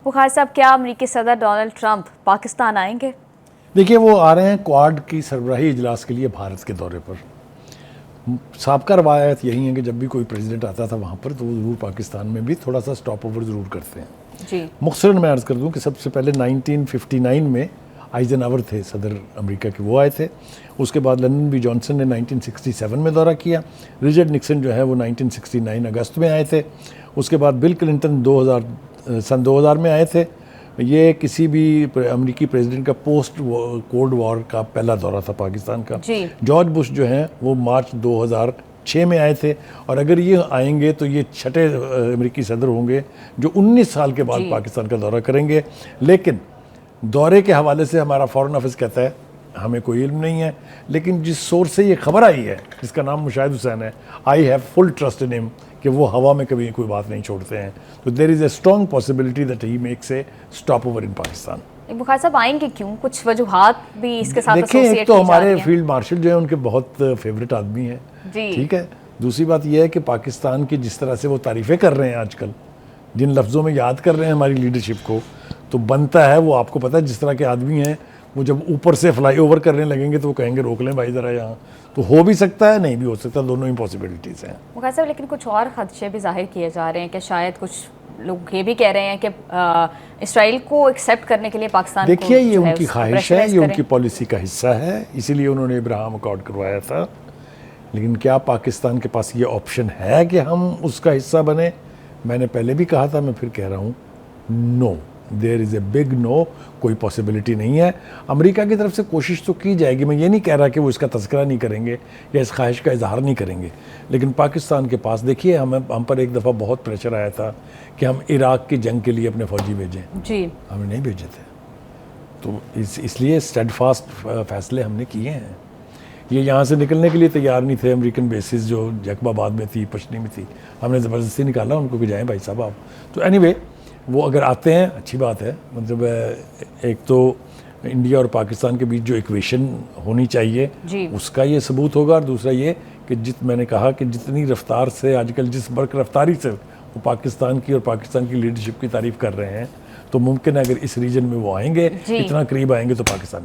बुखार साहब, क्या अमेरिकी सदर डोनाल्ड ट्रंप पाकिस्तान आएंगे? देखिए, वो आ रहे हैं क्वाड की सरबराही इजलास के लिए भारत के दौरे पर। साबका रवायत यही है कि जब भी कोई प्रेसिडेंट आता था वहाँ पर तो वो ज़रूर पाकिस्तान में भी थोड़ा सा स्टॉप ओवर ज़रूर करते हैं जी। मुख्तसरन मैं अर्ज़ कर दूँ कि सबसे पहले 1959 में आइजनहावर थे सदर अमेरिका के, वो आए थे। उसके बाद लंदन बी जॉनसन ने 1967 में दौरा किया। रिचर्ड निक्सन जो है वो 1969 अगस्त में आए थे। उसके बाद बिल क्लिंटन सन 2000 में आए थे। ये किसी भी अमेरिकी प्रेसिडेंट का पोस्ट कोल्ड वॉर का पहला दौरा था पाकिस्तान का। जॉर्ज बुश जो हैं वो मार्च 2006 में आए थे, और अगर ये आएंगे तो ये छठे अमेरिकी सदर होंगे जो 19 साल के बाद पाकिस्तान का दौरा करेंगे। लेकिन दौरे के हवाले से हमारा फॉरेन ऑफिस कहता है हमें कोई इल्म नहीं है, लेकिन जिस सोर्स से ये खबर आई है जिसका नाम मुशाहिद हुसैन है, I have full trust in him कि वो हवा में कभी कोई बात नहीं छोड़ते हैं। तो there is a strong possibility that he makes a stop over in Pakistan. बुखार साहब आएंगे क्यों? कुछ वजूहात भी इसके साथ देखिए, एक तो हमारे फील्ड मार्शल जो है उनके बहुत फेवरेट आदमी हैं, ठीक है। दूसरी बात यह है कि पाकिस्तान की जिस तरह से वो तारीफ़ें कर रहे हैं आजकल, जिन लफ्ज़ों में याद कर रहे हैं हमारी लीडरशिप को, तो बनता है, वो आपको पता है जिस तरह के आदमी हैं, वो जब ऊपर से फ्लाई ओवर करने लगेंगे तो वो कहेंगे रोक लें भाई ज़रा यहाँ। तो हो भी सकता है, नहीं भी हो सकता, दोनों ही पॉसिबिलिटीज़ हैं। बुखार साहब, लेकिन कुछ और खदशे भी जाहिर किए जा रहे हैं कि शायद कुछ लोग ये भी कह रहे हैं कि इसराइल को एक्सेप्ट करने के लिए पाकिस्तान, देखिए, ये उनकी ख्वाहिश है, ये उनकी पॉलिसी का हिस्सा है, इसीलिए उन्होंने इब्राहिम अकॉर्ड करवाया था। लेकिन क्या पाकिस्तान के पास ये ऑप्शन है कि हम उसका हिस्सा बने? मैंने पहले भी कहा था, मैं फिर कह रहा हूँ, no, there is a big no, कोई पॉसिबिलिटी नहीं है। अमेरिका की तरफ से कोशिश तो की जाएगी, मैं ये नहीं कह रहा कि वो इसका तज़किरा नहीं करेंगे या इस ख्वाहिश का इजहार नहीं करेंगे, लेकिन पाकिस्तान के पास देखिए, हम पर एक दफ़ा बहुत प्रेशर आया था कि हम इराक़ की जंग के लिए अपने फ़ौजी भेजें जी, हमने नहीं भेजे थे। तो इसलिए स्टेडफास्ट फैसले हमने किए हैं। ये यहाँ से निकलने के लिए तैयार नहीं थे, अमेरिकन बेसिस जो जैकबाबाद में थी, पश्चिमी में थी, हमने ज़बरदस्ती निकाला उनको कि जाएँ भाई साहब आप। तो एनीवे, वो अगर आते हैं अच्छी बात है। मतलब एक तो इंडिया और पाकिस्तान के बीच जो इक्वेशन होनी चाहिए उसका ये सबूत होगा, और दूसरा ये कि मैंने कहा कि जितनी रफ्तार से आजकल, जिस बर्क रफ्तारी से वो पाकिस्तान की और पाकिस्तान की लीडरशिप की तारीफ़ कर रहे हैं, तो मुमकिन है अगर इस रीजन में वो आएंगे, इतना करीब आएंगे तो पाकिस्तान